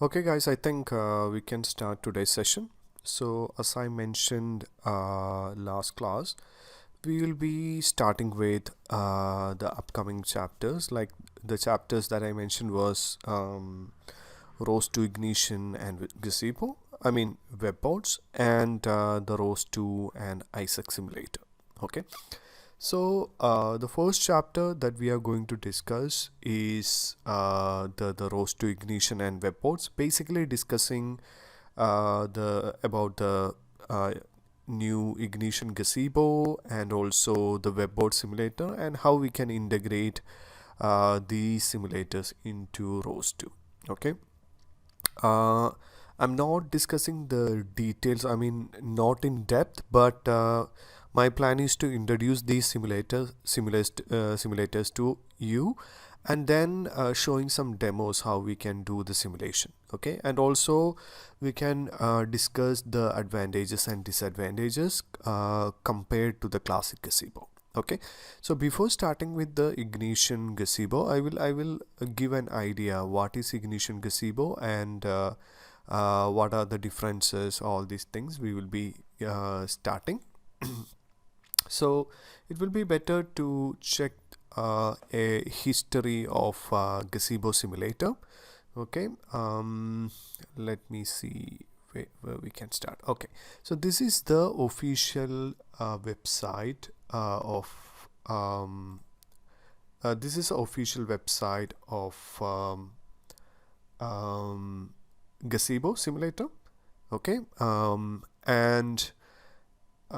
Okay, guys, I think we can start today's session. So, as I mentioned last class, we will be starting with the upcoming chapters. Like the chapters that I mentioned was Rose to Ignition and Gazebo. I mean, web boards and the Rose 2 and Isaac Simulator. Okay. So, the first chapter that we are going to discuss is the Rose to Ignition and web ports, basically discussing the about the new Ignition Gazebo and also the web board simulator and how we can integrate these simulators into Rose 2. Okay. Uh, I'm not discussing the details, I mean, not in depth, but my plan is to introduce these simulators to you and then showing some demos how we can do the simulation. Okay, and also we can discuss the advantages and disadvantages compared to the classic gazebo. Okay, so before starting with the Ignition Gazebo, I will give an idea what is Ignition Gazebo and what are the differences, all these things we will be starting. So it will be better to check a history of Gazebo Simulator. Okay, let me see where we can start. Okay, so this is the official website this is the official website of Gazebo Simulator. Okay, and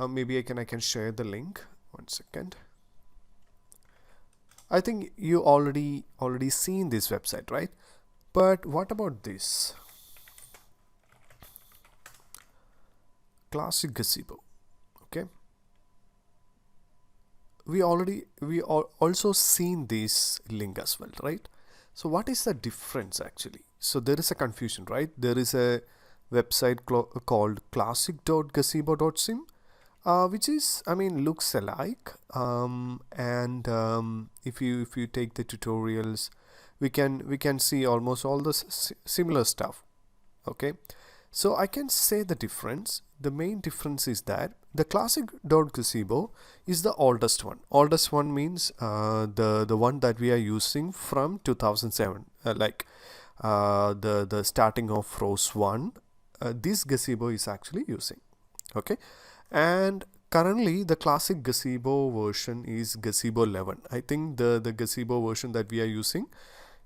maybe I can share the link. 1 second. I think you already seen this website, right? But what about this classic gazebo? Okay, we also seen this link as well, right? So what is the difference actually? So there is a confusion, right? There is a website called classic.gazebo.sim, which is, I mean, looks alike, and if you take the tutorials, we can see almost all the similar stuff. Okay, so I can say the difference. The main difference is that the classic.gazebo is the oldest one. Oldest one means the one that we are using from 2007, like the starting of Rose 1. This gazebo is actually using. Okay, and currently the classic gazebo version is gazebo 11. I think the gazebo version that we are using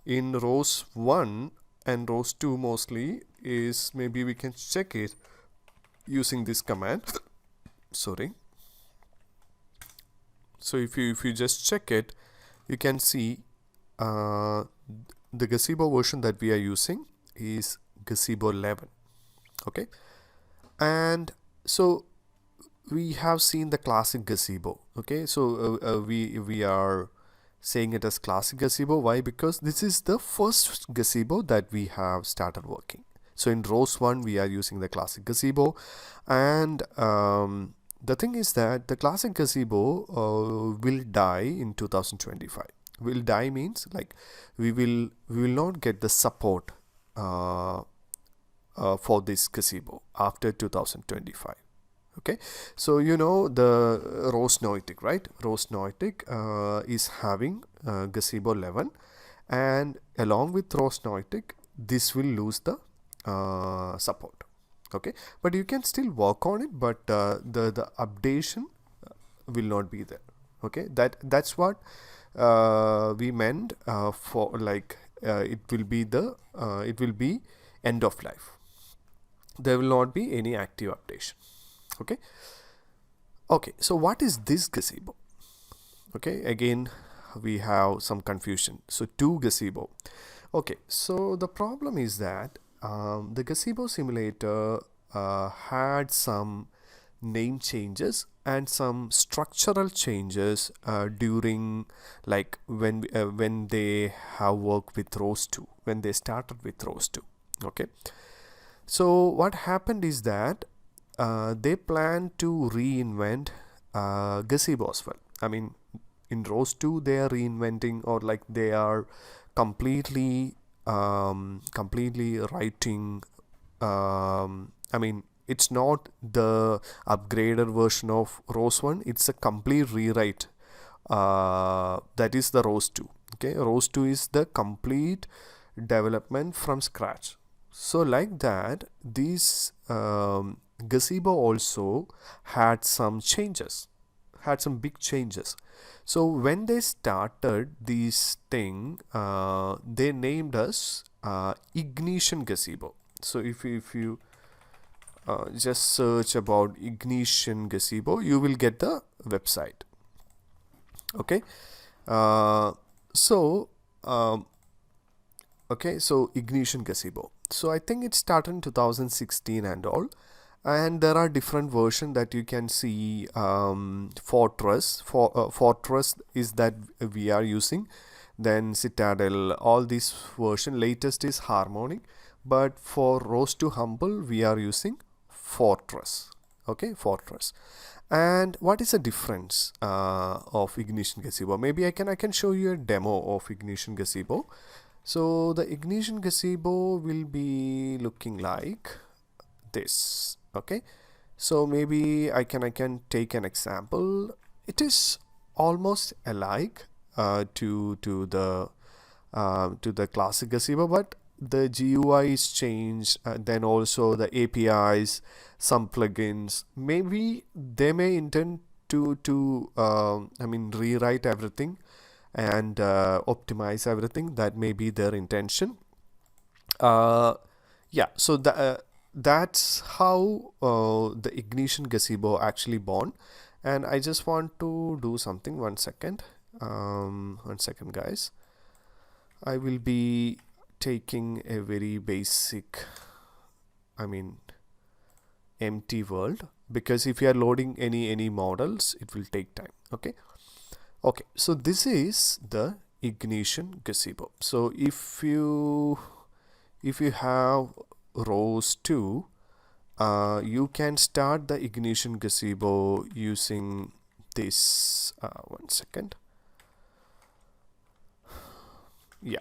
in Rose 1 and Rose 2 mostly is, maybe we can check it using this command. Sorry. So if you just check it, you can see uh, the gazebo version that we are using is gazebo 11. Okay, and so we have seen the classic gazebo. Okay, so we are saying it as classic gazebo. Why? Because this is the first gazebo that we have started working. So in Rose 1 we are using the classic gazebo, and the thing is that the classic gazebo will die in 2025. Will die means like we will not get the support for this gazebo after 2025. Okay, so you know the Rose Noetic, right? Rose Noetic is having gazebo 11, and along with Rose Noetic, this will lose the support. Okay, but you can still work on it, but the updation will not be there. Okay, that's what we meant for, like it will be end of life. There will not be any active updation. Okay, okay, so what is this gazebo? Okay, again we have some confusion. So two gazebo. Okay, so the problem is that the gazebo simulator had some name changes and some structural changes during, like when they have worked with Rose 2, when they started with Rose 2. Okay, so what happened is that they plan to reinvent gazebo as well. I mean, in Rose 2 they are reinventing, or like they are completely completely writing. I mean, it's not the upgraded version of ROS 1, it's a complete rewrite. That is the ROS 2. Okay, ROS 2 is the complete development from scratch. So like that, this Gazebo also had some changes, had some big changes. So when they started this thing, they named us Ignition Gazebo. So if you just search about Ignition Gazebo, you will get the website. Okay, uh, so um, okay, so Ignition Gazebo. So I think it started in 2016 and all, and there are different versions that you can see. Fortress, Fortress is that we are using. Then Citadel, all these version. Latest is Harmonic, but for Roast to Humble, we are using Fortress. Okay, Fortress. And what is the difference of Ignition Gazebo? Maybe I can show you a demo of Ignition Gazebo. So the Ignition Gazebo will be looking like this. Okay, so maybe I can take an example. It is almost alike to the classic Gazebo, but the GUI is changed. Then also the APIs, some plugins. Maybe they may intend to rewrite everything and optimize everything. That may be their intention. Yeah, so that's how the Ignition Gazebo actually born. And I just want to do something. 1 second. 1 second, guys. I will be taking a very basic, empty world, because if you are loading any models, it will take time. Okay, so this is the Ignition Gazebo. So if you have ROS 2, you can start the Ignition Gazebo using this. 1 second. Yeah,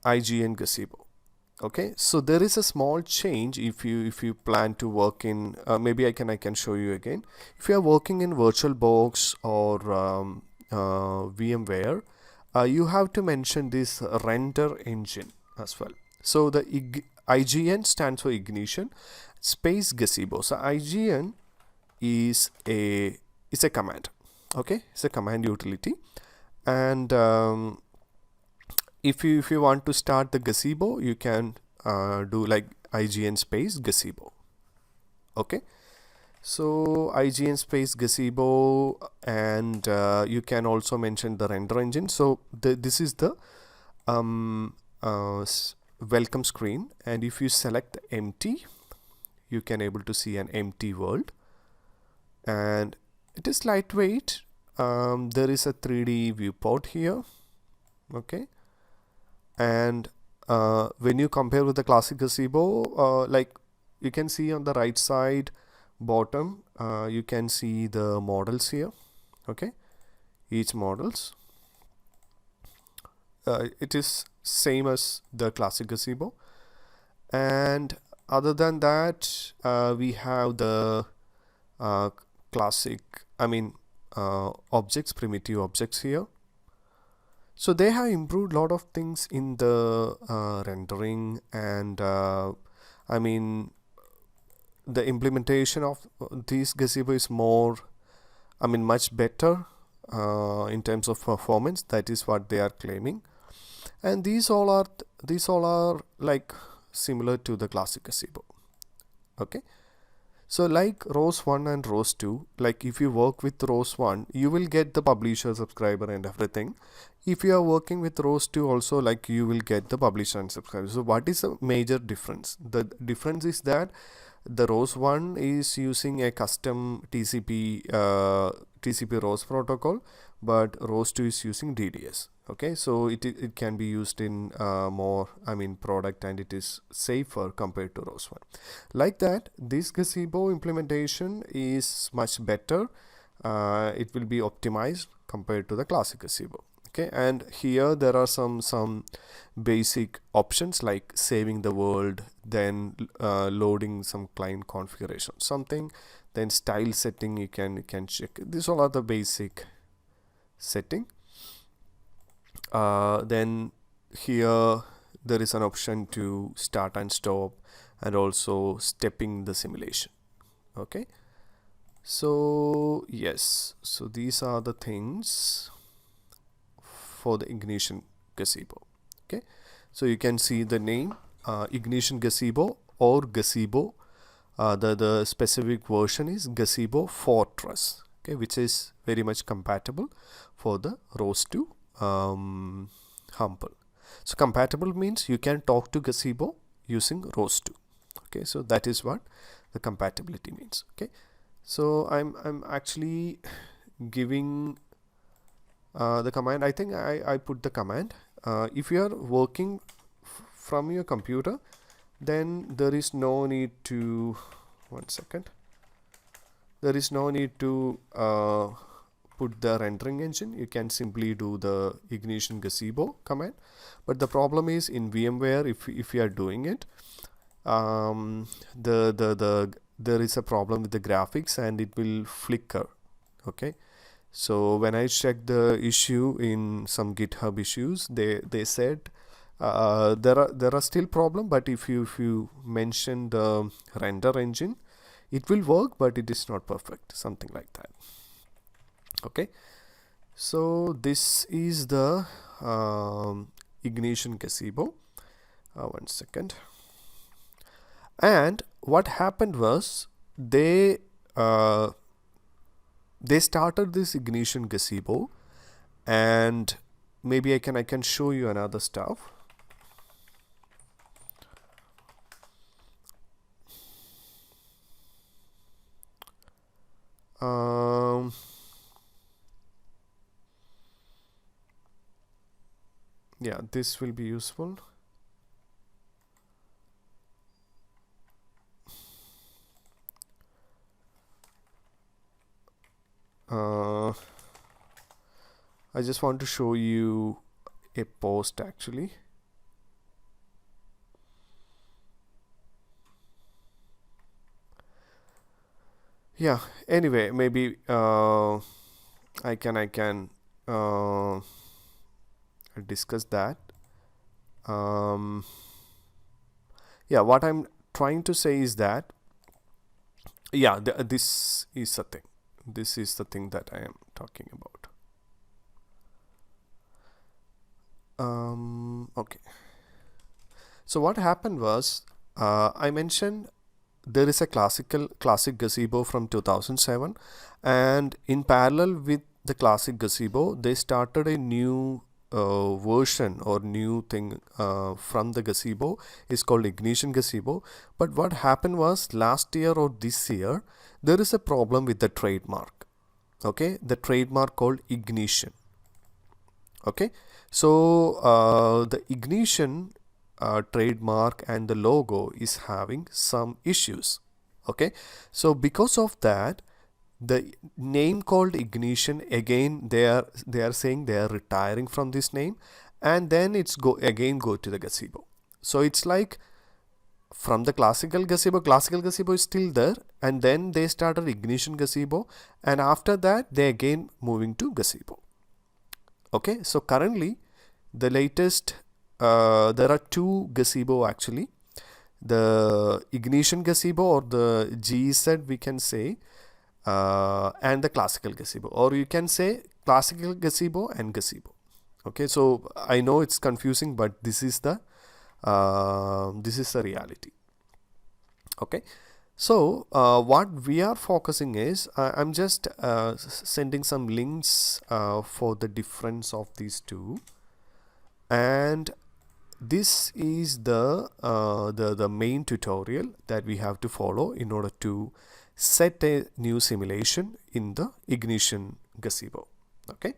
IGN Gazebo. Okay, so there is a small change if you plan to work in. Maybe I can show you again. If you are working in VirtualBox or VMware, you have to mention this render engine as well. So the IGN stands for Ignition space Gazebo. So IGN is a command. Okay, it's a command utility, and if you want to start the Gazebo, you can do like IGN space Gazebo. Okay, so IGN space Gazebo, and you can also mention the render engine. So this is the welcome screen, and if you select empty, you can able to see an empty world, and it is lightweight. There is a 3D viewport here. Okay, and when you compare with the classic Gazebo, like you can see on the right side bottom, you can see the models here. Okay, each models, it is same as the classic Gazebo, and other than that, we have the classic objects, primitive objects here. So they have improved a lot of things in the rendering, and the implementation of this Gazebo is more, much better in terms of performance. That is what they are claiming, and these all are like similar to the classic Gazebo. Okay, so like ROS 1 and ROS 2, like if you work with ROS 1, you will get the publisher, subscriber and everything. If you are working with ROS 2 also, like you will get the publisher and subscriber. So what is the major difference? The difference is that the ROS 1 is using a custom TCP ROS protocol, but ROS 2 is using DDS. Okay, so it can be used in more product, and it is safer compared to ROS 1. Like that, this Gazebo implementation is much better. It will be optimized compared to the classic Gazebo. Okay, and here there are some basic options like saving the world, then loading some client configuration something, then style setting you can check. These all are the basic setting. Then here there is an option to start and stop, and also stepping the simulation. Okay, so yes, so these are the things for the Ignition Gazebo. Okay, so you can see the name Ignition Gazebo or Gazebo. The specific version is Gazebo Fortress, okay, which is very much compatible for the ROS 2 Humble. So compatible means you can talk to Gazebo using ROS 2. Okay, so that is what the compatibility means. Okay, so I'm actually giving the command. I think I put the command. If you are working from your computer, then there is no need to, one second, there is no need to put the rendering engine. You can simply do the Ignition Gazebo command. But the problem is in VMware, if you are doing it, there is a problem with the graphics and it will flicker. Okay, so when I checked the issue in some GitHub issues, they said there are still problem, but if you mention the render engine, it will work, but it is not perfect, something like that. Okay, so this is the Ignition Gazebo. One second. And what happened was they started this Ignition Gazebo, and maybe I can show you another stuff. Yeah, this will be useful. I just want to show you a post actually. Yeah, anyway, maybe I can discuss that. Yeah, what I'm trying to say is that, yeah, this is the thing. This is the thing that I am talking about. Okay. So what happened was, I mentioned there is a classic Gazebo from 2007, and in parallel with the classic Gazebo, they started a new version or new thing from the Gazebo. Is called Ignition Gazebo. But what happened was last year or this year, there is a problem with the trademark. Okay, the trademark called Ignition. Okay, so the Ignition trademark and the logo is having some issues. Okay, so because of that, the name called Ignition, again they are saying they are retiring from this name, and then it's go to the Gazebo. So it's like from the classical Gazebo is still there, and then they started Ignition Gazebo, and after that they again moving to Gazebo. Okay, so currently the latest there are two Gazebo actually, the Ignition Gazebo or the GZ we can say, and the classical Gazebo, or you can say classical Gazebo and Gazebo. Okay, so I know it's confusing, but this is the reality. Okay, so what we are focusing is I'm just sending some links for the difference of these two, and this is the main tutorial that we have to follow in order to set a new simulation in the Ignition Gazebo. Okay,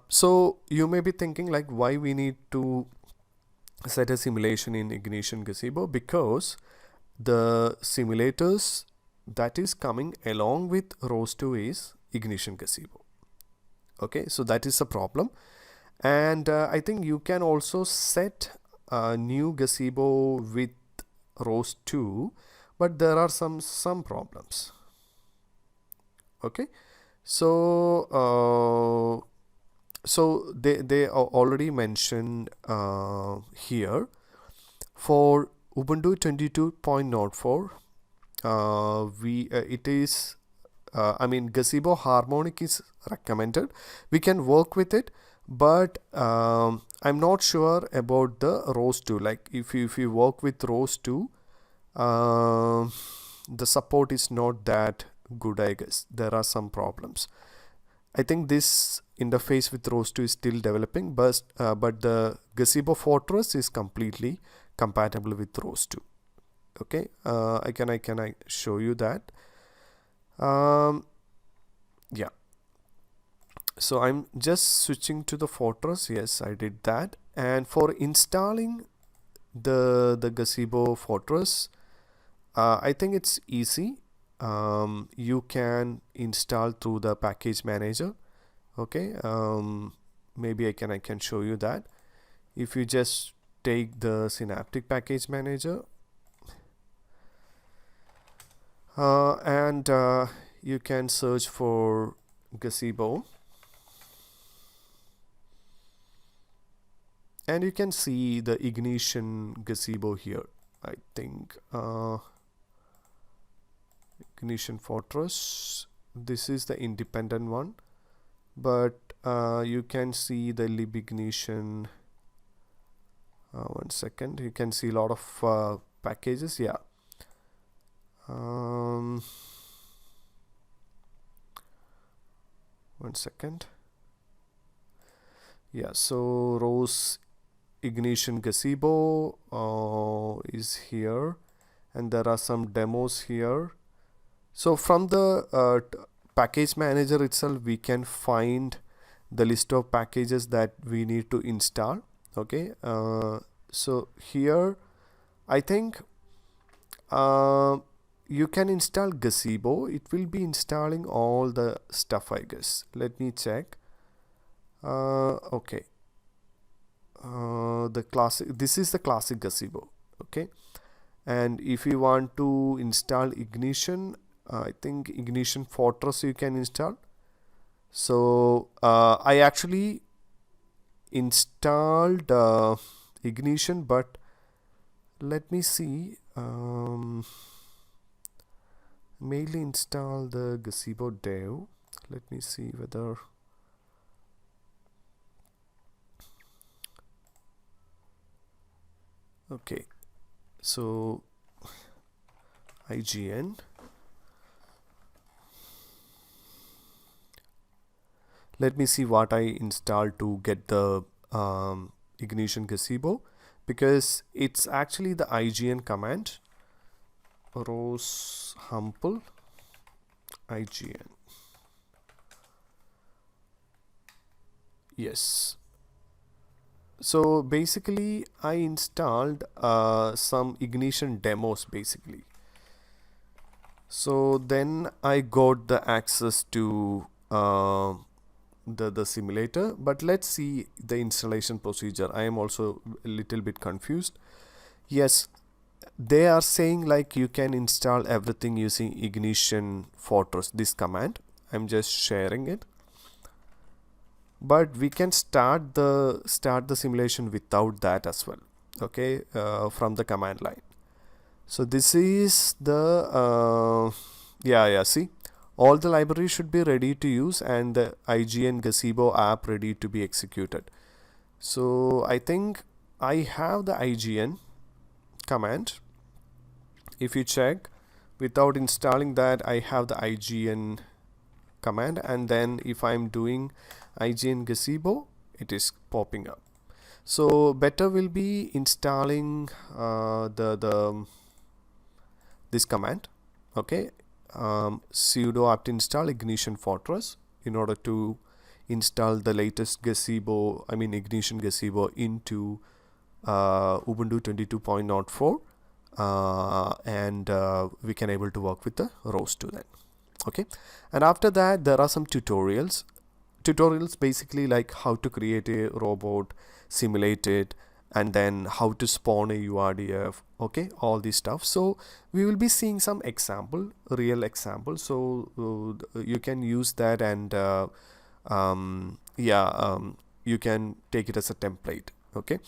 so you may be thinking like why we need to set a simulation in Ignition Gazebo, because the simulators that is coming along with ROS2 is Ignition Gazebo. Okay, so that is a problem. And I think you can also set a new gazebo with ROS 2, but there are some problems. Okay, so they are already mentioned here for Ubuntu 22.04. It is I mean, Gazebo Harmonic is recommended. We can work with it, but I'm not sure about the ROS 2. Like if you work with ROS 2, the support is not that good, I guess. There are some problems. I think this interface with ROS 2 is still developing, but the Gazebo Fortress is completely compatible with ROS 2. Okay, I can show you that. Yeah, so I'm just switching to the Fortress. Yes, I did that. And for installing the Gazebo Fortress, I think it's easy. You can install through the package manager. Okay, maybe I can show you that. If you just take the Synaptic package manager, and you can search for Gazebo, and you can see the Ignition Gazebo here. I think Ignition Fortress, this is the independent one, but you can see the libignition. One second, you can see a lot of packages. Yeah, one second. Yeah, so ROS Ignition Gazebo is here, and there are some demos here. So from the package manager itself, we can find the list of packages that we need to install. Okay, so here I think you can install Gazebo. It will be installing all the stuff, I guess. Let me check. Okay, the classic, this is the classic Gazebo. Okay, and if you want to install Ignition, I think Ignition Fortress you can install. So I actually installed Ignition, but let me see. Mainly install the Gazebo dev. Let me see whether okay, so IGN. Let me see what I installed to get the Ignition Gazebo, because it's actually the IGN command. ROS humple IGN. Yes. So basically I installed some Ignition demos basically. So then I got the access to the simulator, but let's see the installation procedure. I am also a little bit confused. Yes, they are saying like you can install everything using Ignition Fortress, this command. I'm just sharing it, but we can start the simulation without that as well. Okay, from the command line. So this is the yeah, see, all the libraries should be ready to use and the IGN Gazebo app ready to be executed. So I think I have the IGN command. If you check, without installing that, I have the IGN command, and then if I'm doing IGN Gazebo, it is popping up. So better will be installing this command. Okay, sudo apt install Ignition Fortress in order to install the latest Gazebo, I mean Ignition Gazebo into Ubuntu 22.04, and we can able to work with the ROS 2 then. Okay, and after that there are some tutorials. tutorials basically like how to create a robot, simulate it, and then how to spawn a URDF, okay, all this stuff. So we will be seeing some real example, so you can use that, and you can take it as a template, okay.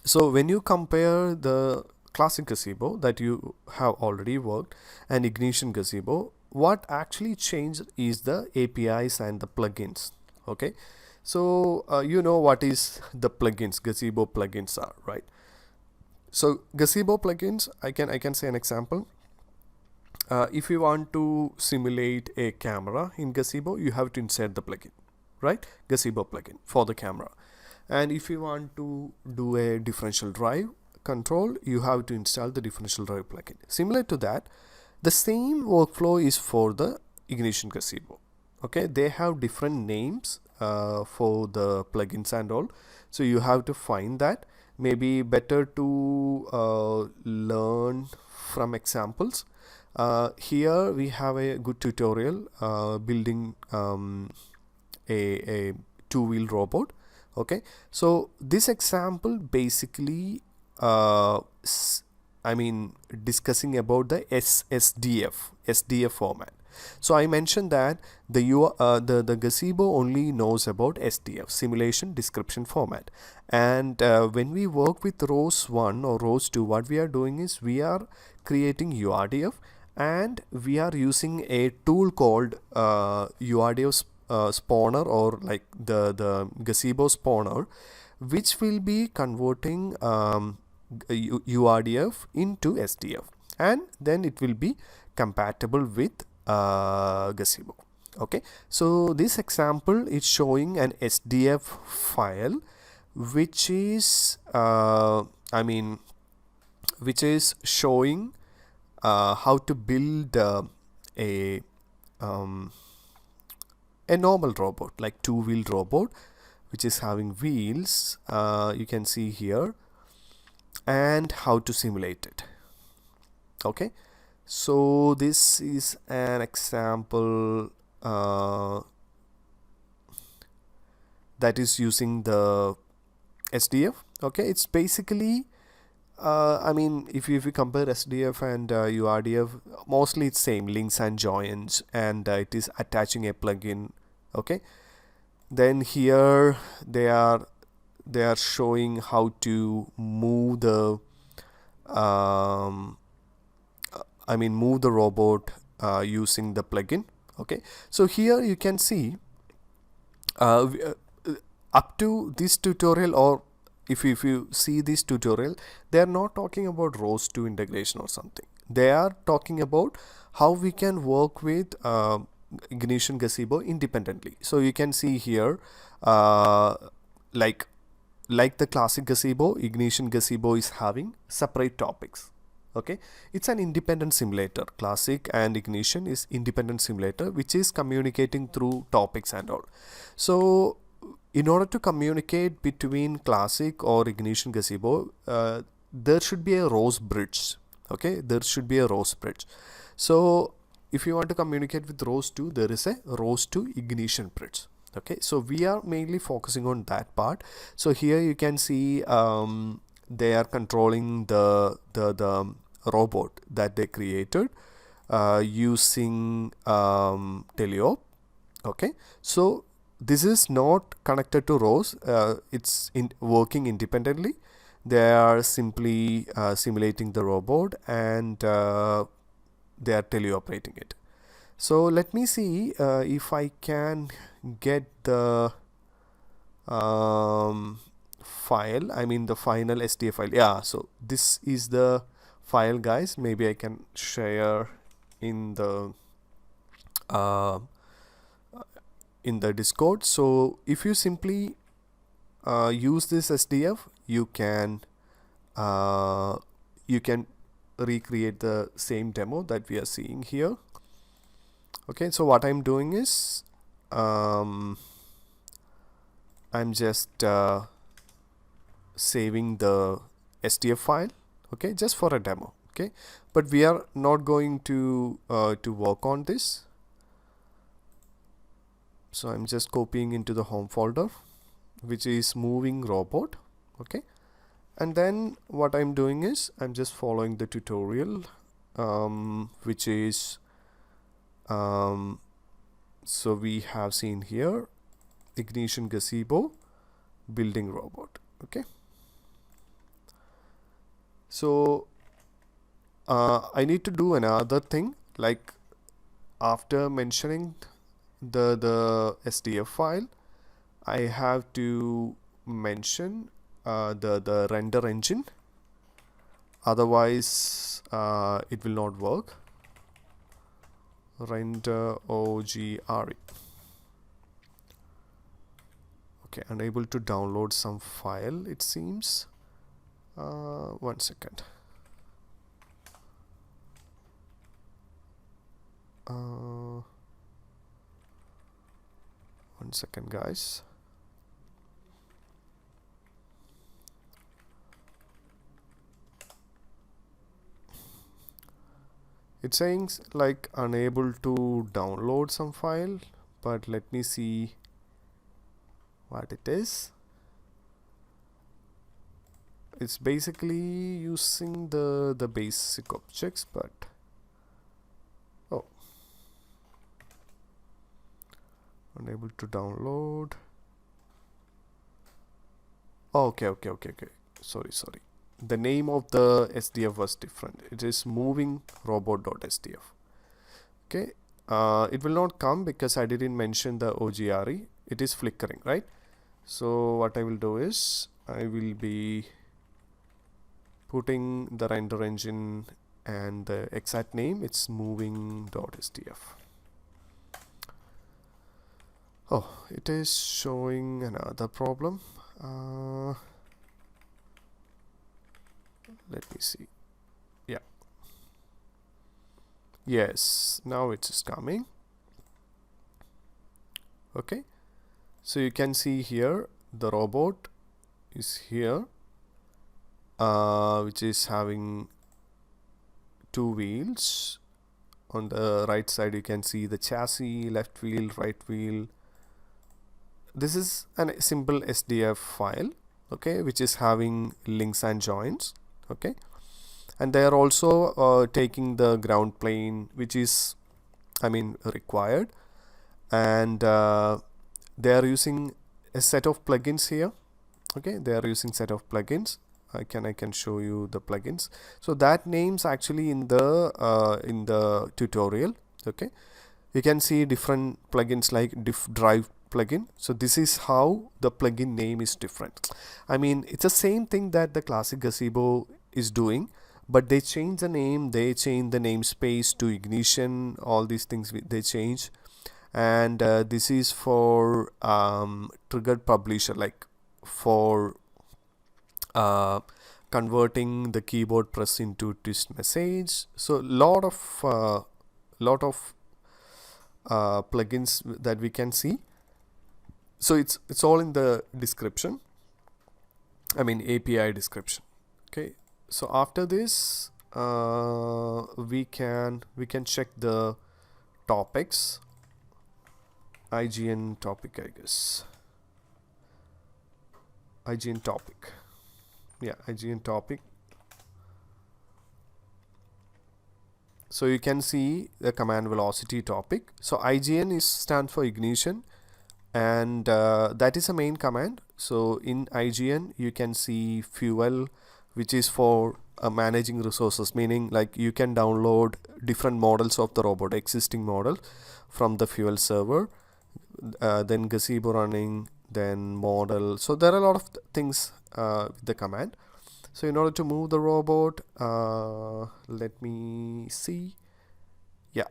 So when you compare the classic gazebo that you have already worked and Ignition gazebo, what actually changed is the APIs and the plugins, okay. So you know what is the plugins, gazebo plugins are, right? So gazebo plugins, I can say an example. If you want to simulate a camera in gazebo, you have to insert the plugin, right? Gazebo plugin for the camera. And if you want to do a differential drive control, you have to install the differential drive plugin. Similar to that, the same workflow is for the Ignition gazebo, okay. They have different names for the plugins and all, so you have to find that. Maybe better to learn from examples. Here we have a good tutorial building a two-wheel robot, okay. So this example basically discussing about the SDF format. So I mentioned that the gazebo only knows about SDF, simulation description format, and when we work with ROS 1 or ROS 2, what we are doing is we are creating URDF, and we are using a tool called URDF spawner, or like the gazebo spawner, which will be converting URDF into SDF, and then it will be compatible with gazebo, okay. So this example is showing an SDF file which is showing how to build a normal robot, like two-wheel robot, which is having wheels, you can see here, and how to simulate it, okay. So this is an example that is using the SDF, okay. It's basically if you compare SDF and URDF, mostly it's same, links and joins, and it is attaching a plugin, okay. Then here they are showing how to move the move the robot using the plugin, okay. So here you can see up to this tutorial, or if you see this tutorial, they are not talking about ROS 2 integration or something. They are talking about how we can work with Ignition gazebo independently. So you can see here like the classic gazebo, Ignition gazebo is having separate topics, okay. It's an independent simulator. Classic and Ignition is independent simulator which is communicating through topics and all. So in order to communicate between classic or Ignition gazebo, there should be a ROS bridge, okay. There should be a ROS bridge. So if you want to communicate with ROS 2, there is a ROS 2 Ignition bridge, okay. So we are mainly focusing on that part. So here you can see they are controlling the robot that they created using Teleop, okay. So this is not connected to ROS, it's working independently. They are simply simulating the robot, and they are teleoperating it. So let me see if I can get the file, the final SDF file. Yeah, so this is the file, guys. Maybe I can share in the Discord. So if you simply use this SDF, you can recreate the same demo that we are seeing here, okay. So what I'm doing is I'm just saving the SDF file, okay, just for a demo, okay. But we are not going to work on this. So I'm just copying into the home folder, which is moving robot. Okay, and then what I'm doing is I'm just following the tutorial, which is so we have seen here ignition gazebo building robot. Okay, so I need to do another thing, like after mentioning the SDF file, I have to mention the render engine, otherwise it will not work. Render OGRE. Okay, unable to download some file, it seems. 1 second. 1 second, guys. It's saying like unable to download some file, but let me see what it is. It's basically using the basic objects, but oh, unable to download. Oh, okay. Sorry. The name of the SDF was different. It is moving robot.sdf. Okay, it will not come because I didn't mention the OGRE. It is flickering, right? So what I will do is I will be putting the render engine and the exact name. It's moving.sdf. Oh, it is showing another problem. Let me see. Yeah. Yes, now it is coming. Okay. So you can see here the robot is here, which is having 2 wheels. On the right side you can see the chassis, left wheel, right wheel. This is a simple SDF file, okay, which is having links and joins. Okay, and they are also taking the ground plane, which is required, and they are using a set of plugins here. Okay, they are using set of plugins. I can show you the plugins. So that name's actually in the tutorial. Okay, you can see different plugins like diff drive plugin. So this is how the plugin name is different. It's the same thing that the classic gazebo is doing, but they change the name, they change the namespace to ignition, all these things they change. And this is for triggered publisher, like for converting the keyboard press into twist message. So lot of plugins that we can see. So it's all in the description, API description. Okay, so after this we can check the topics. IGN topic, I guess. IGN topic. Yeah, IGN topic. So you can see the command velocity topic. So IGN stands for ignition, and that is a main command. So in IGN you can see fuel, which is for managing resources, meaning like you can download different models of the robot, existing model, from the fuel server. Then gazebo running, then model. So there are a lot of things with the command. So in order to move the robot, let me see. Yeah,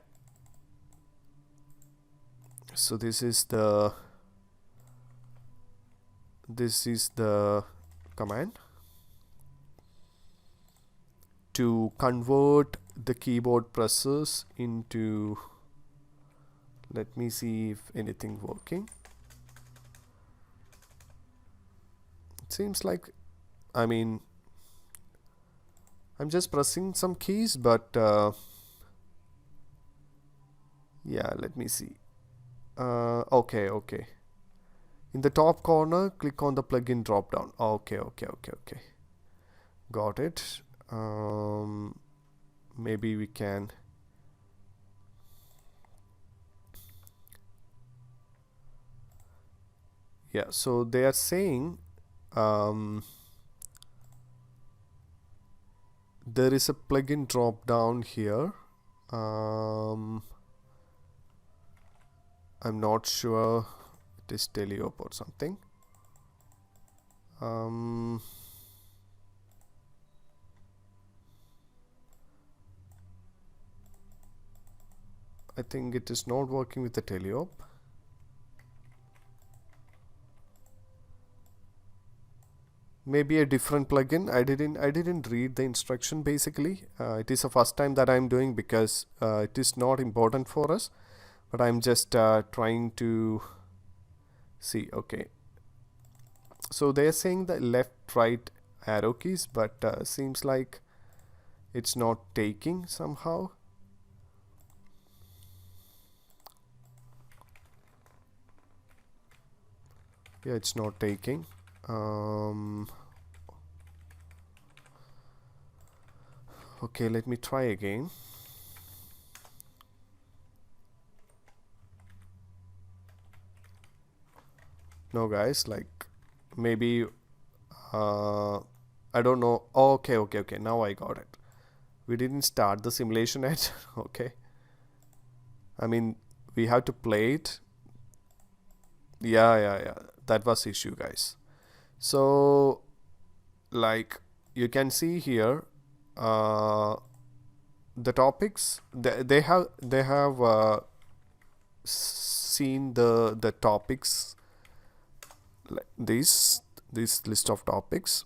so this is the command to convert the keyboard presses into, let me see if anything working. It seems like I'm just pressing some keys, but yeah, let me see. Okay. In the top corner, click on the plugin drop down. Okay. Got it. Maybe we can. Yeah, so they are saying there is a plugin drop down here. I'm not sure it is Teleop or something. I think it is not working with the Teleop. Maybe a different plugin. I didn't read the instruction basically. It is the first time that I'm doing because it is not important for us, but I'm just trying to see. Okay, so they're saying the left right arrow keys, but seems like it's not taking somehow. Yeah, it's not taking. Okay, let me try again. No guys, like maybe I don't know. Okay, now I got it. We didn't start the simulation yet. Okay, I mean we have to play it. Yeah, that was issue guys. So like you can see here the topics they have seen the topics, like this list of topics.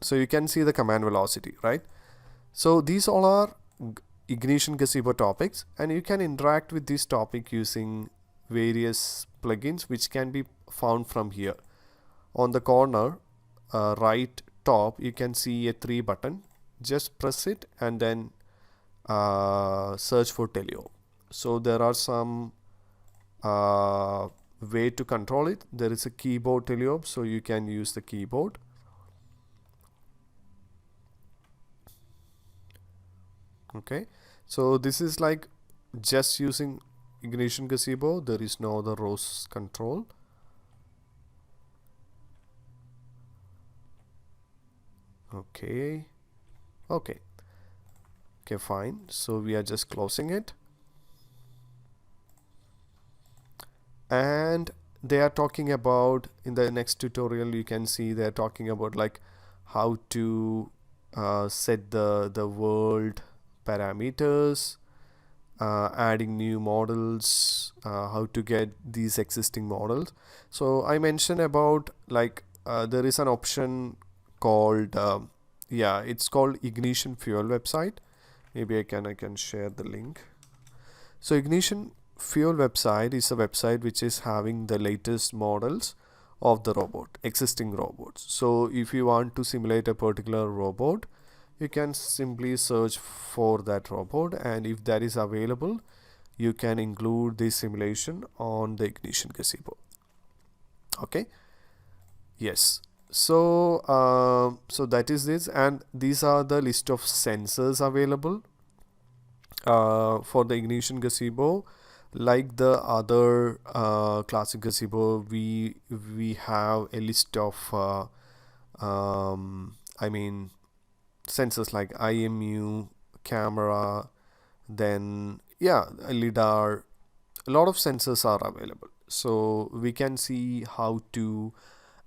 So you can see the command velocity, right? So these all are Ignition Gazebo topics, and you can interact with this topic using various plugins which can be found from here. On the corner right top you can see a 3 button. Just press it and then search for Teleop. So there are some way to control it. There is a keyboard Teleop, so you can use the keyboard. Okay, so this is like just using Ignition Gazebo. There is no other rows control. Okay, fine. So we are just closing it, and they are talking about, in the next tutorial you can see they're talking about like how to set the world parameters, adding new models, how to get these existing models. So I mentioned about like there is an option called yeah, it's called Ignition Fuel website. Maybe I can share the link. So Ignition Fuel website is a website which is having the latest models of the robot, existing robots. So if you want to simulate a particular robot, you can simply search for that robot, and if that is available you can include this simulation on the Ignition Gazebo. Okay, yes. So so that is this, and these are the list of sensors available for the Ignition Gazebo. Like the other classic gazebo, we have a list of I mean sensors like IMU, camera, then yeah, LiDAR. A lot of sensors are available, so we can see how to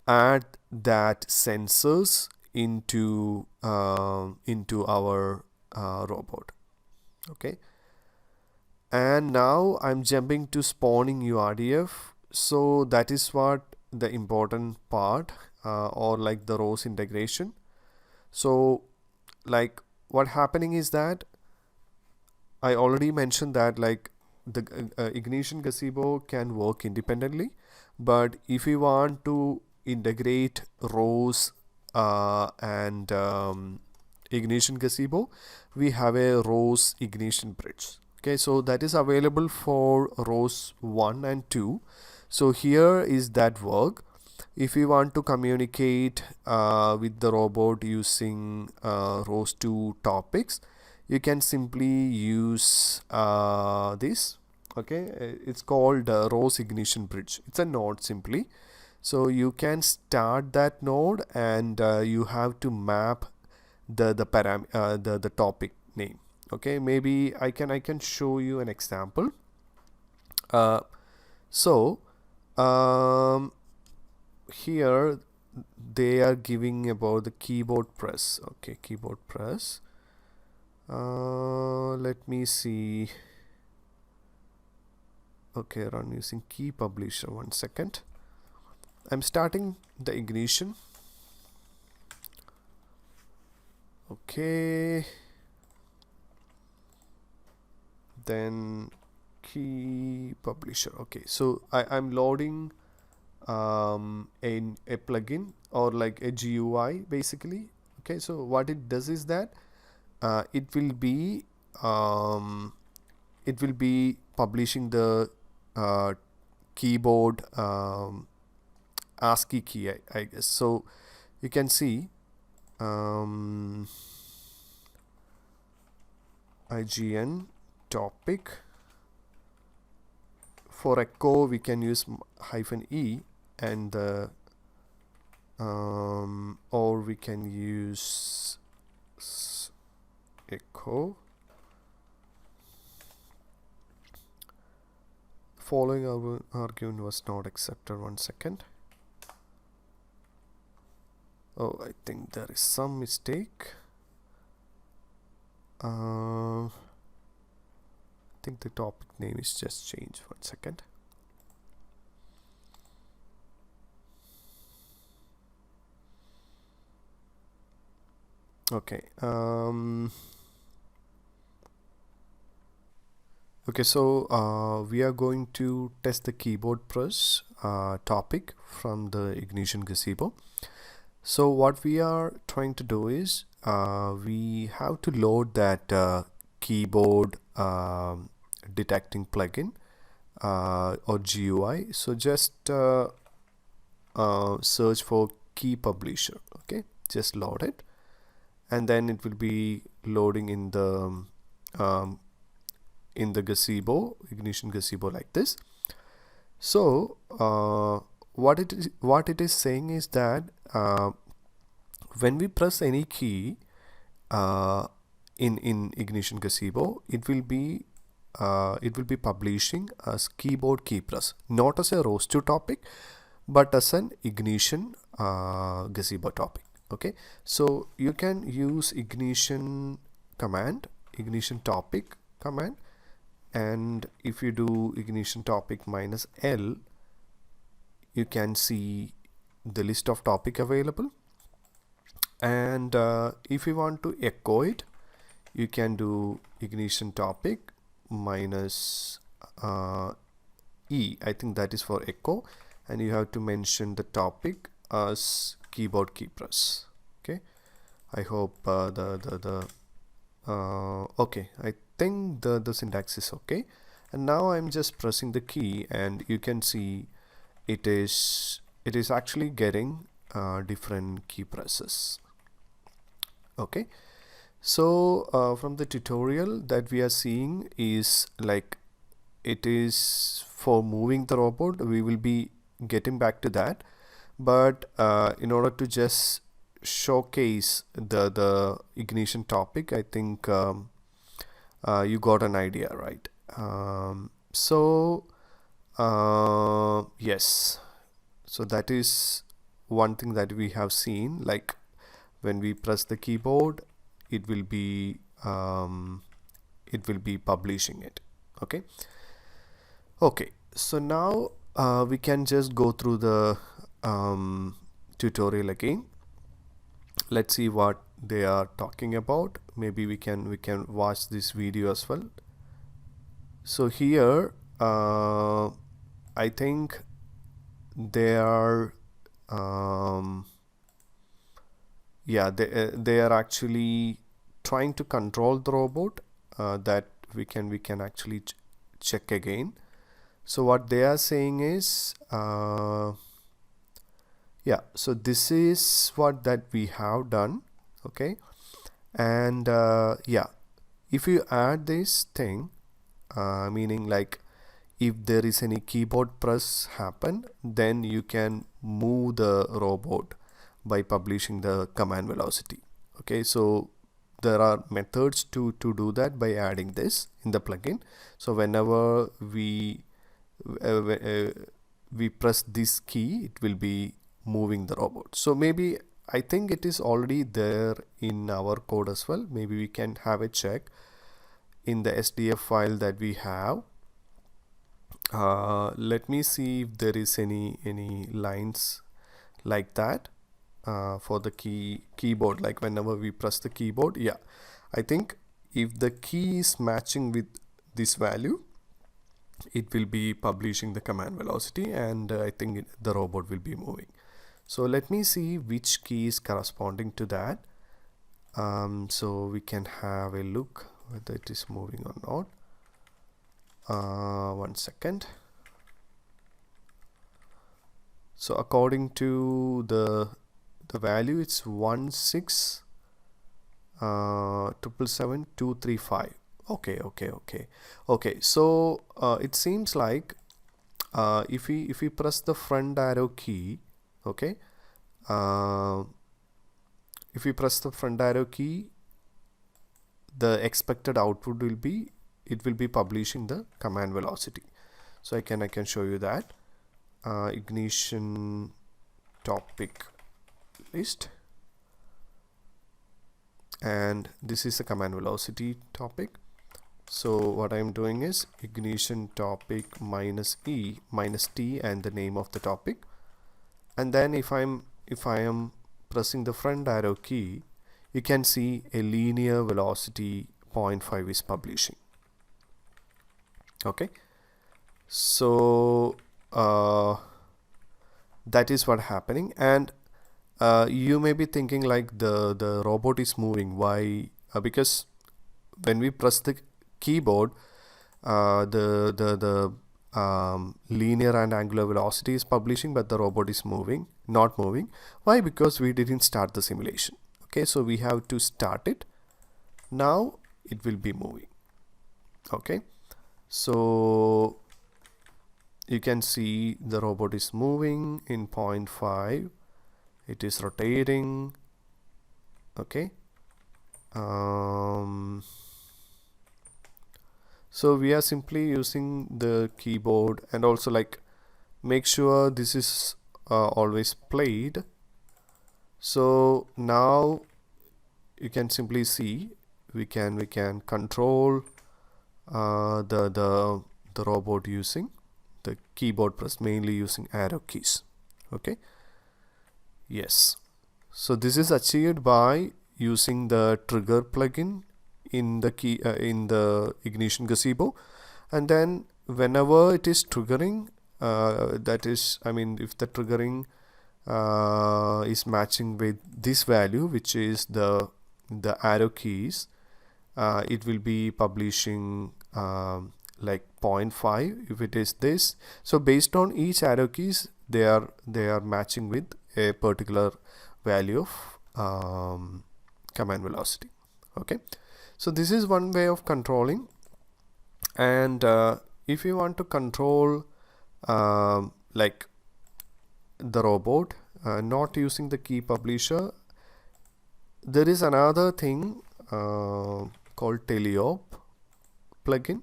add that sensors into our robot. Okay, and now I'm jumping to spawning URDF. So that is what the important part, or like the rows integration. So like what happening is that I already mentioned that like the Ignition Gazebo can work independently, but if we want to integrate rows and Ignition Gazebo, we have a rows ignition bridge. Okay, so that is available for rows 1 and 2. So here is that work. If you want to communicate with the robot using rows 2 topics, you can simply use this. Okay, it's called rows ignition bridge. It's a node simply. So you can start that node, and you have to map the topic name. Okay, maybe I can show you an example. So here they are giving about the keyboard press. Okay, keyboard press. Let me see. Okay, run using key publisher. 1 second. I'm starting the ignition. Okay, then key publisher. Okay, so I'm loading a plugin or like a GUI basically. Okay, so what it does is that it will be publishing the keyboard ASCII key, I guess. So you can see IGN topic. For echo we can use -e, and or we can use echo. Following argument was not accepted. 1 second. Oh, I think there is some mistake. I think the topic name is just changed. 1 second. Okay. Okay, so we are going to test the keyboard press topic from the Ignition Gazebo. So what we are trying to do is we have to load that keyboard detecting plugin or GUI. So just search for key publisher. Okay, just load it, and then it will be loading in the Gazebo, Ignition Gazebo, like this. So what it is saying is that when we press any key in Ignition Gazebo, it will be publishing as keyboard key press, not as a rows 2 topic, but as an Ignition Gazebo topic. Okay, so you can use ignition command, ignition topic command, and if you do ignition topic -L, you can see the list of topic available. And if you want to echo it, you can do ignition topic -E. I think that is for echo, and you have to mention the topic as keyboard key press. Okay, I hope okay, I think the syntax is okay. And now I'm just pressing the key, and you can see it is actually getting different key presses. Okay, so from the tutorial that we are seeing is like it is for moving the robot. We will be getting back to that, but in order to just showcase the ignition topic, I think you got an idea, right? So yes, so that is one thing that we have seen. Like when we press the keyboard, it will be publishing it. Okay, so now we can just go through the tutorial again. Let's see what they are talking about. Maybe we can watch this video as well. So here I think they are yeah, they are actually trying to control the robot that we can actually check again. So what they are saying is yeah, so this is what that we have done. Okay, and yeah, if you add this thing, meaning like if there is any keyboard press happen, then you can move the robot by publishing the command velocity. Okay, so there are methods to do that by adding this in the plugin. So whenever we press this key, it will be moving the robot. So maybe I think it is already there in our code as well. Maybe we can have a check in the SDF file that we have. Let me see if there is any lines like that for the keyboard, like whenever we press the keyboard. Yeah, I think if the key is matching with this value, it will be publishing the command velocity, and I think the robot will be moving. So let me see which key is corresponding to that, so we can have a look whether it is moving or not. 1 second. So according to the value, it's 1677235. Okay, so it seems like if we press the front arrow key, okay, if we press the front arrow key, the expected output will be, it will be publishing the command velocity. So I can show you that. Ignition topic list, and this is the command velocity topic. So what I'm doing is ignition topic minus E minus T and the name of the topic, and then if I am pressing the front arrow key, you can see a linear velocity 0.5 is publishing. Okay, so that is what happening. And you may be thinking like the robot is moving. Why? Because when we press the keyboard, the linear and angular velocity is publishing, but the robot is not moving. Why? Because we didn't start the simulation. Okay, so we have to start it. Now it will be moving. Okay, so you can see the robot is moving in 0.5. It is rotating. Okay, so we are simply using the keyboard, and also like make sure this is always played. So now you can simply see we can control the robot using the keyboard press, mainly using arrow keys. Okay, yes, so this is achieved by using the trigger plugin in the in the Ignition Gazebo, and then whenever it is triggering, that is, I mean, if the triggering is matching with this value, which is the arrow keys, it will be publishing like 0.5 if it is this. So based on each arrow keys, they are matching with a particular value of command velocity. Okay, so this is one way of controlling. And if you want to control like the robot not using the key publisher, there is another thing called Teleop plugin,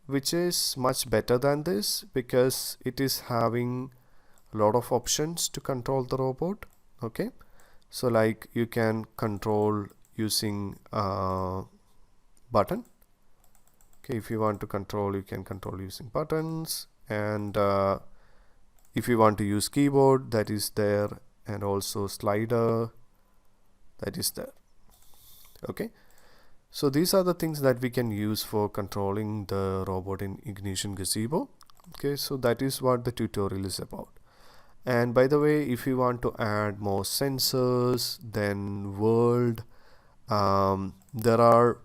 which is much better than this because it is having a lot of options to control the robot. Okay, so like you can control using button. Okay, if you want to control, you can control using buttons, and if you want to use keyboard, that is there, and also slider, that is there. Okay, so these are the things that we can use for controlling the robot in Ignition Gazebo. Okay, so that is what the tutorial is about. And by the way, if you want to add more sensors, then world, there are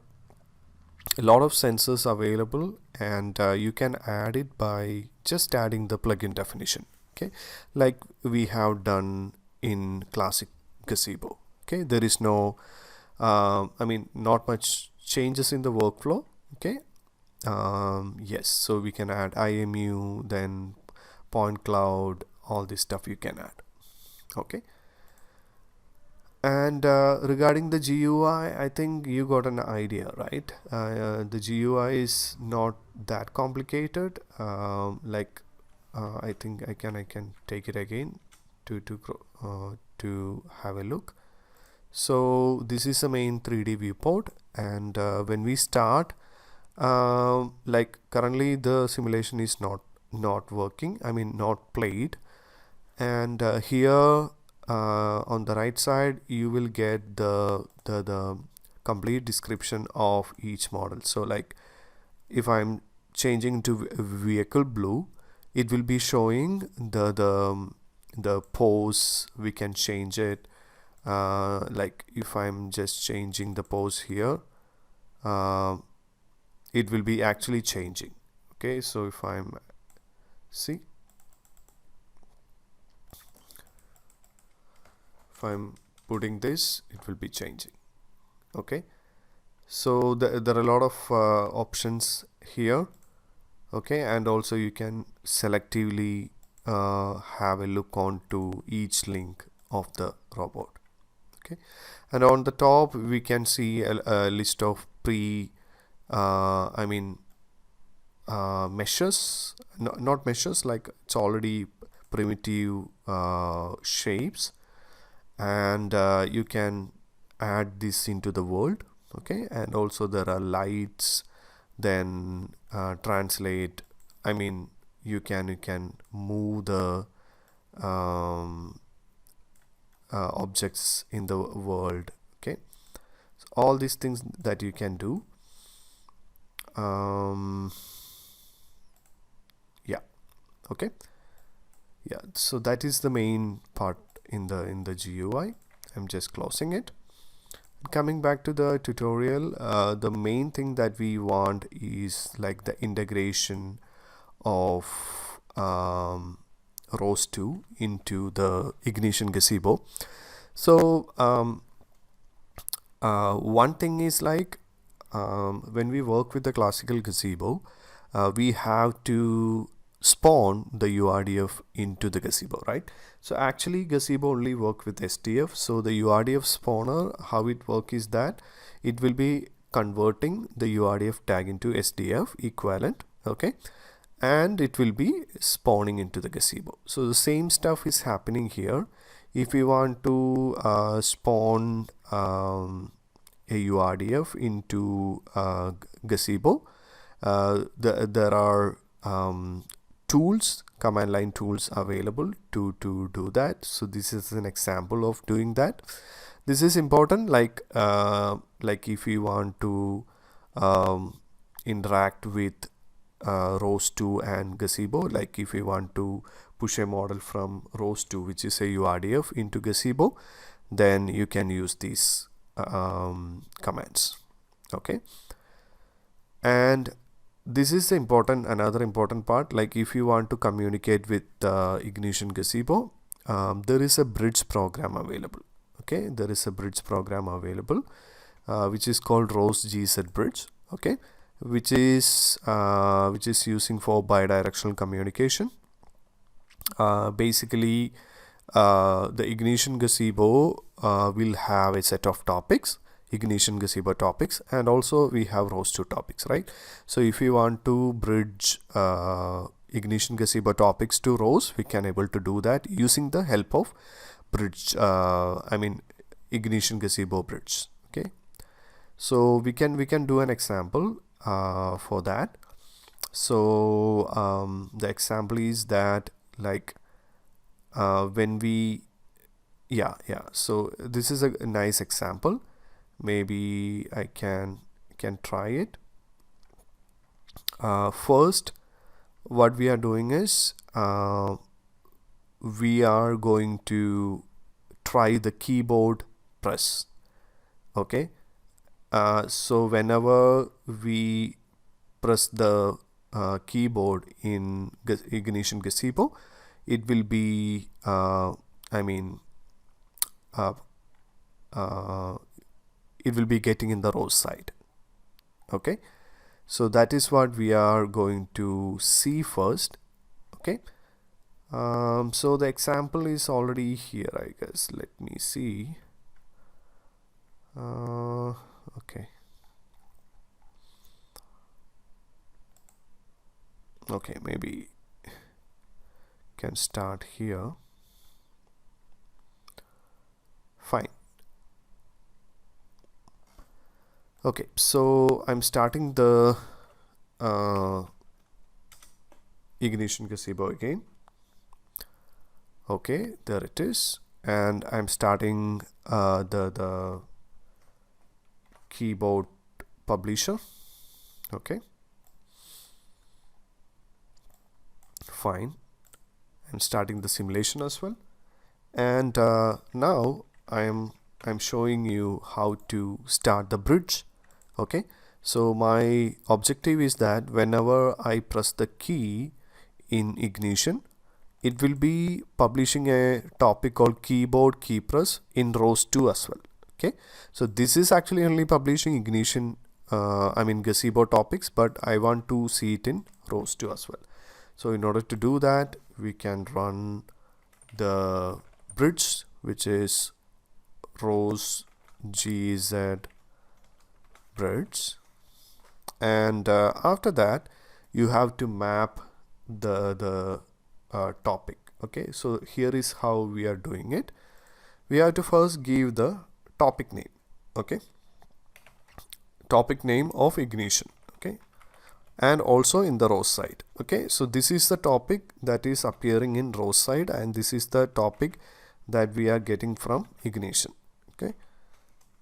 a lot of sensors available, and you can add it by just adding the plugin definition, okay, like we have done in classic Gazebo. Okay, there is no not much changes in the workflow. Okay, yes, so we can add IMU, then point cloud, all this stuff you can add. Okay, and regarding the GUI, I think you got an idea, right? The GUI is not that complicated. I think I can take it again to have a look. So this is the main 3D viewport, and when we start, like currently the simulation is not working. I mean, not played. And here on the right side, you will get the complete description of each model. So like if I'm changing to vehicle blue, it will be showing the pose. We can change it. Like if I'm just changing the pose here, it will be actually changing. Okay, so if I'm see, if I'm putting this, it will be changing. Okay, so there are a lot of options here. Okay, and also you can selectively have a look on to each link of the robot. Okay, and on the top we can see a list of meshes, not meshes, like it's already primitive shapes, and you can add this into the world. Okay, and also there are lights, then translate, you can move the objects in the world. Okay, so all these things that you can do. Yeah, okay, yeah, so that is the main part in the GUI. I'm just closing it. Coming back to the tutorial, the main thing that we want is like the integration of ROS2 into the Ignition Gazebo. So one thing is like when we work with the classical Gazebo, we have to spawn the URDF into the Gazebo, right? So actually Gazebo only work with SDF. So the URDF spawner, how it work is that it will be converting the URDF tag into SDF equivalent. Okay, and it will be spawning into the Gazebo. So the same stuff is happening here. If we want to spawn a URDF into Gazebo, there are tools, command line tools available to do that. So this is an example of doing that. This is important, like if you want to interact with ROS2 and Gazebo, like if you want to push a model from ROS2, which is a URDF, into Gazebo, then you can use these commands. Okay, and this is another important part. Like if you want to communicate with Ignition Gazebo, there is a bridge program available. Okay, there is a bridge program available which is called ROS GZ bridge. Okay, which is using for bidirectional communication. Basically the Ignition Gazebo will have a set of topics, Ignition Gazebo topics, and also we have ROS2 topics, right? So if you want to bridge Ignition Gazebo topics to ROS, we can able to do that using the help of bridge, Ignition Gazebo bridge. Okay, so we can do an example for that. So the example is that, like when we so this is a nice example. Maybe I can try it. First, what we are doing is we are going to try the keyboard press. Okay, So whenever we press the keyboard in Ignition Gazebo, it will be I mean uh, uh, it will be getting in the rows side. Okay, so that is what we are going to see first. Okay, so the example is already here, I guess. Let me see. Okay. Okay, maybe can start here. Fine. Okay, so I'm starting the Ignition Gazebo again. Okay, there it is, and I'm starting the keyboard publisher. Okay, fine. I'm starting the simulation as well, and now I'm showing you how to start the bridge. Okay, so my objective is that whenever I press the key in Ignition, it will be publishing a topic called keyboard key press in rows 2 as well. Okay, so this is actually only publishing Ignition Gazebo topics, but I want to see it in rows 2 as well. So in order to do that, we can run the bridge, which is rows gz bridge, and after that you have to map the topic. Okay, so here is how we are doing it. We have to first give the topic name. Okay, topic name of Ignition. Okay, and also in the row side. Okay, so this is the topic that is appearing in row side, and this is the topic that we are getting from Ignition. Okay,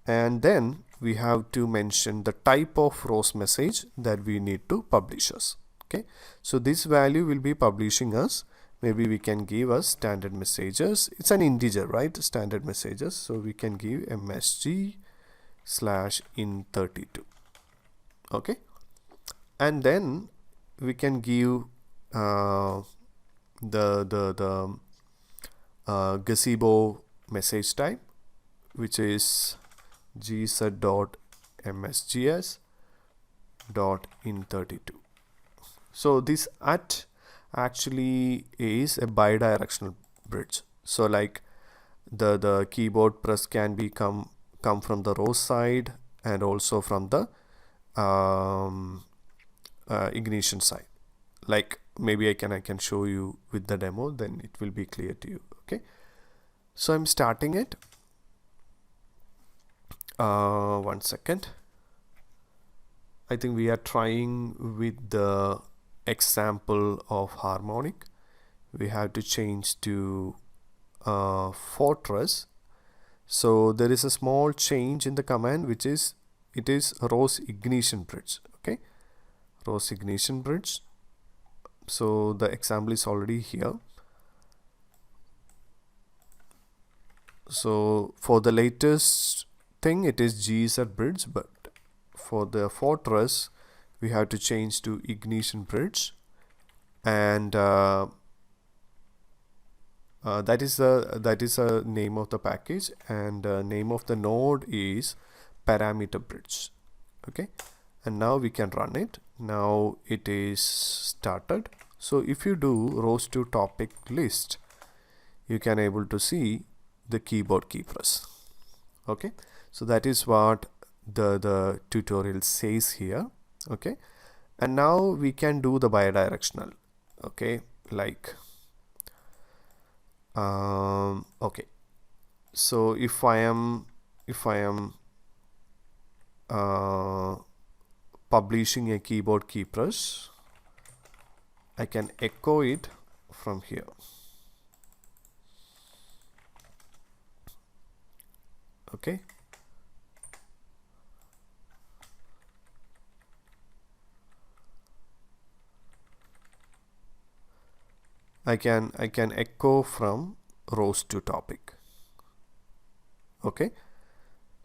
and then we have to mention the type of rows message that we need to publish us. Okay, so this value will be publishing us. Maybe we can give us standard messages. It's an integer, right? Standard messages. So we can give msg/in32. Okay, and then we can give the gazebo message type, which is gz.msgs.in32. so this at actually is a bidirectional bridge. So like the keyboard press can be come from the row side and also from the Ignition side. Like maybe I can show you with the demo, then it will be clear to you. Okay, so I'm starting it. 1 second. I think we are trying with the example of harmonic. We have to change to fortress. So there is a small change in the command, which is it is rows ignition bridge. Okay, rows ignition bridge. So the example is already here. So for the latest thing, it is gz bridge, but for the fortress we have to change to ignition bridge, and that is the name of the package, and name of the node is parameter bridge. Okay, and now we can run it. Now it is started. So if you do rows to topic list, you can able to see the keyboard key press. Okay, so that is what the tutorial says here. Okay, and now we can do the bidirectional. Okay, like okay, so if I am publishing a keyboard key press, I can echo it from here. Okay, I can echo from rows to topic. Okay,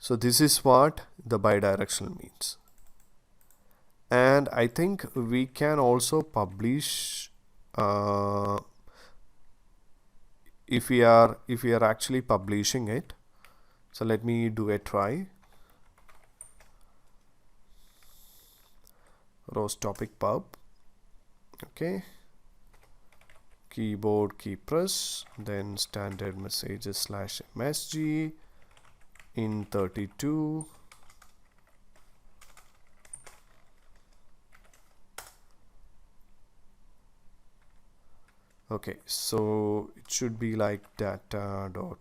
So this is what the bidirectional means. And I think we can also publish if we are actually publishing it. So let me do a try. Rows topic pub. Okay. Keyboard key press, then standard messages / msg in 32. Okay, so it should be like data dot,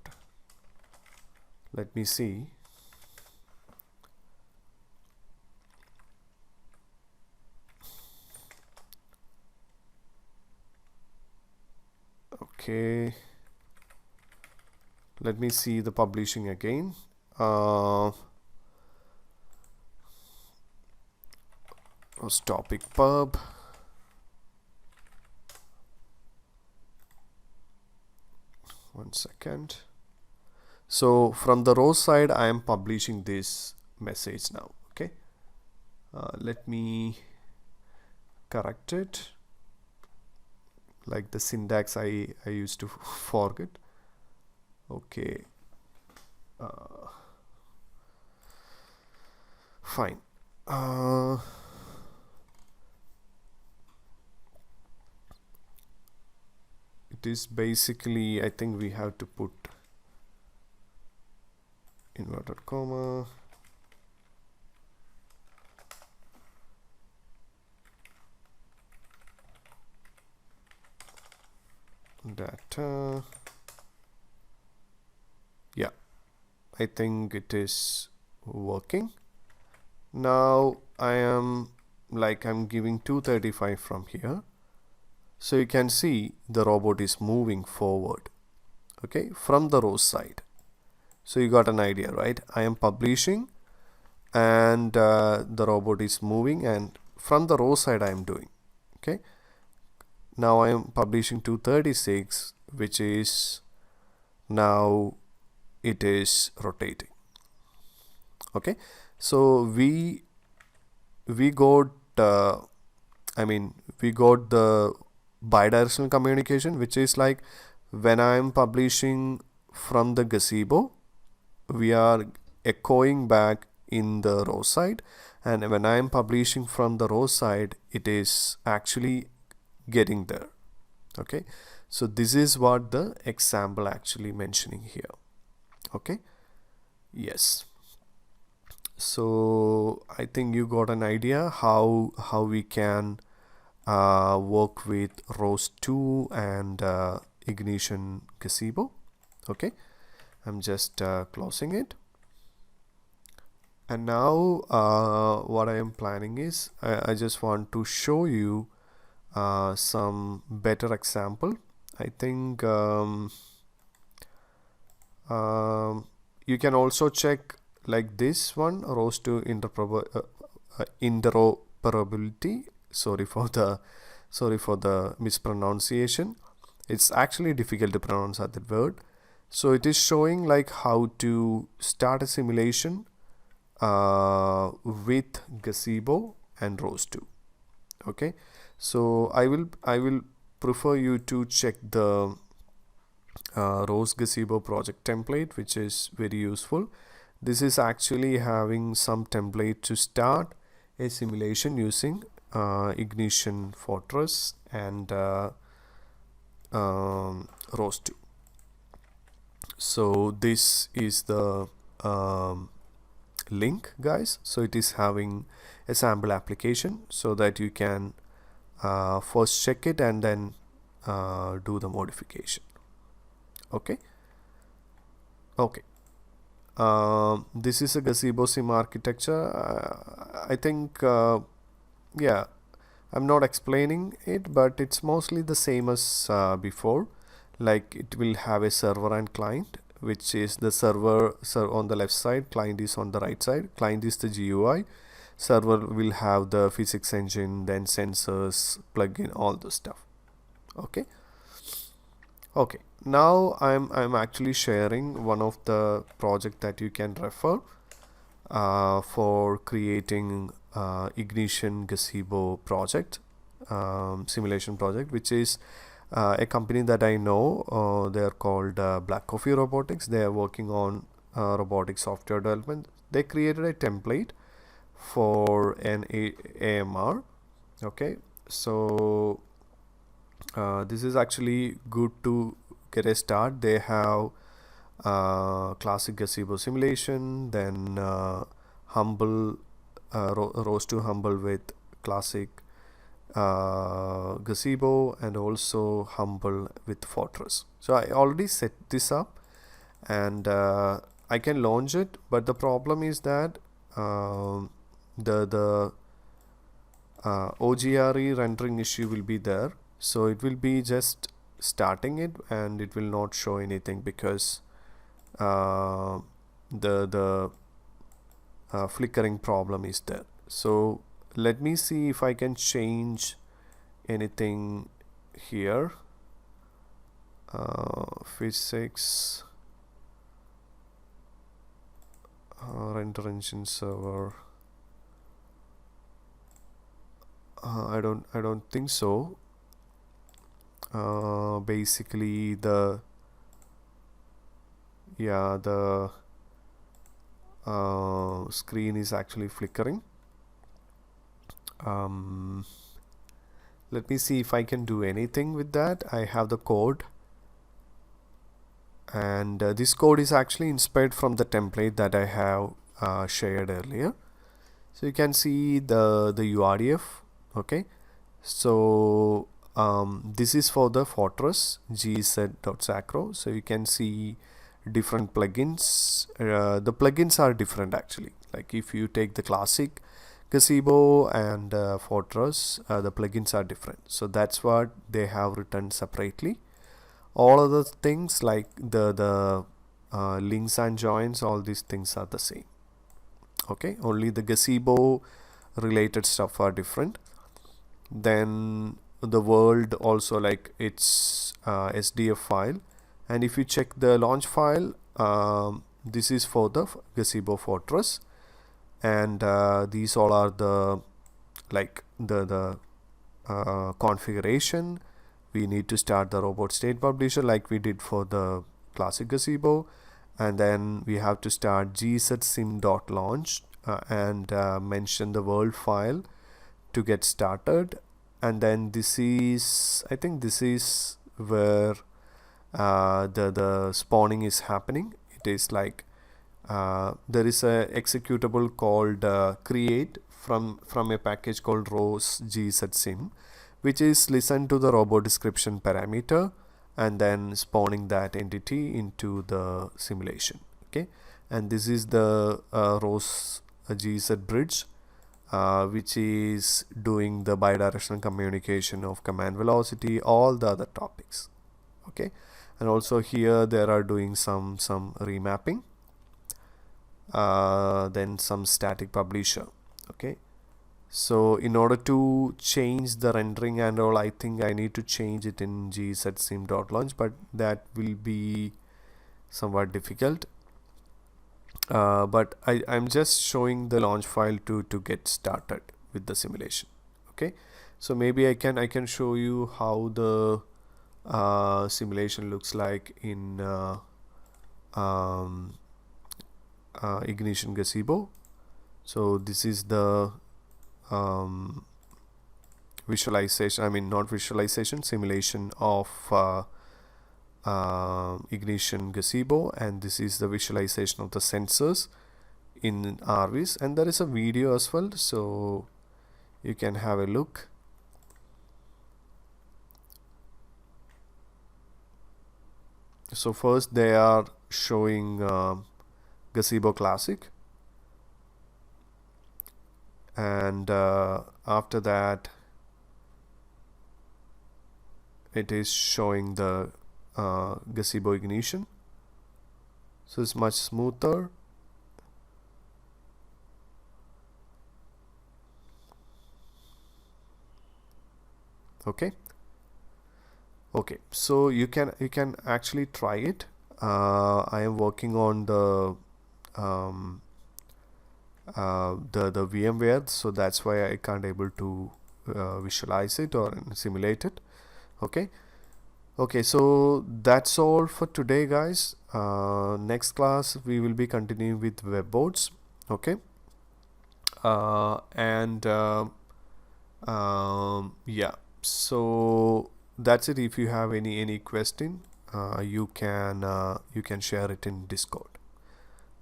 let me see. Okay, let me see the publishing again. Topic pub. One second. So from the row side, I am publishing this message now. Okay, let me correct it. Like the syntax I used to forget. Okay, fine. It is basically, I think we have to put inverted comma, data. Yeah, I think it is working. Now I'm giving 235 from here. So you can see the robot is moving forward, okay, from the row side. So you got an idea, right? I am publishing and the robot is moving, and from the row side I am doing. Okay, now I am publishing 236, which is now it is rotating. Okay, so we got we got the bidirectional communication, which is like when I am publishing from the gazebo, we are echoing back in the row side, and when I am publishing from the row side, it is actually getting there. Okay, so this is what the example actually mentioning here. Okay, yes. So I think you got an idea how we can work with rows 2 and ignition gazebo. Okay, I'm just closing it. And now what I am planning is I just want to show you some better example. I think you can also check like this one, rows 2 interoperability. Sorry for the mispronunciation. It's actually difficult to pronounce that word. So it is showing like how to start a simulation with gazebo and rows 2. Okay, so I will prefer you to check the rows gazebo project template, which is very useful. This is actually having some template to start a simulation using Ignition Fortress and rows 2. So this is the link, guys. So it is having a sample application so that you can first check it and then do the modification. Okay. This is a gazebo sim architecture. I think yeah, I'm not explaining it, but it's mostly the same as before. Like it will have a server and client, which is the server on the left side, client is on the right side. Client is the GUI, server will have the physics engine, then sensors, plugin, all the stuff. Okay, now I'm actually sharing one of the project that you can refer. for creating Ignition Gazebo project, simulation project, which is a company that I know. They are called Black Coffee Robotics. They are working on robotic software development. They created a template for an AMR. Okay, so this is actually good to get a start. They have classic gazebo simulation, then humble roast to humble with classic gazebo, and also humble with fortress. So I already set this up, and I can launch it, but the problem is that the OGRE rendering issue will be there, so it will be just starting it and it will not show anything because the flickering problem is there. So let me see if I can change anything here. Physics, render engine server. I don't think so. Basically the screen is actually flickering. Let me see if I can do anything with that. I have the code, and this code is actually inspired from the template that I have shared earlier. So you can see the URDF. Okay, so this is for the Fortress gz.sacro. So you can see different plugins. The plugins are different actually. Like if you take the classic Gazebo and Fortress, the plugins are different. So that's what they have written separately. All other things like the links and joins, all these things are the same. Okay, only the Gazebo related stuff are different. Then the world also, like its SDF file, and if you check the launch file, this is for the Gazebo Fortress, and these all are the configuration. We need to start the robot state publisher like we did for the classic Gazebo, and then we have to start gzsim.launch and mention the world file to get started. And then this is, I think this is where the spawning is happening. It is like there is a executable called create from a package called rows gzsim, which is listen to the robot description parameter and then spawning that entity into the simulation. Okay, and this is the rows gz bridge, which is doing the bidirectional communication of command velocity, all the other topics. Okay, and also here there are doing some remapping, then some static publisher. Okay, so in order to change the rendering and all, I think I need to change it in gzsim.launch, but that will be somewhat difficult. But I'm just showing the launch file to get started with the simulation. Okay, so maybe I can show you how the simulation looks like in Ignition Gazebo. So this is the visualization, I mean not visualization, simulation of Ignition Gazebo, and this is the visualization of the sensors in RVs, and there is a video as well, so you can have a look. So first they are showing Gazebo Classic, and after that it is showing the Gazebo Ignition. So it's much smoother. Okay, so you can actually try it. I am working on the the VMware, so that's why I can't able to visualize it or simulate it. Okay, so that's all for today, guys. Next class we will be continuing with web boards. Okay, and yeah, so that's it. If you have any question, you can share it in Discord.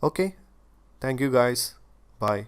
Okay, thank you guys. Bye.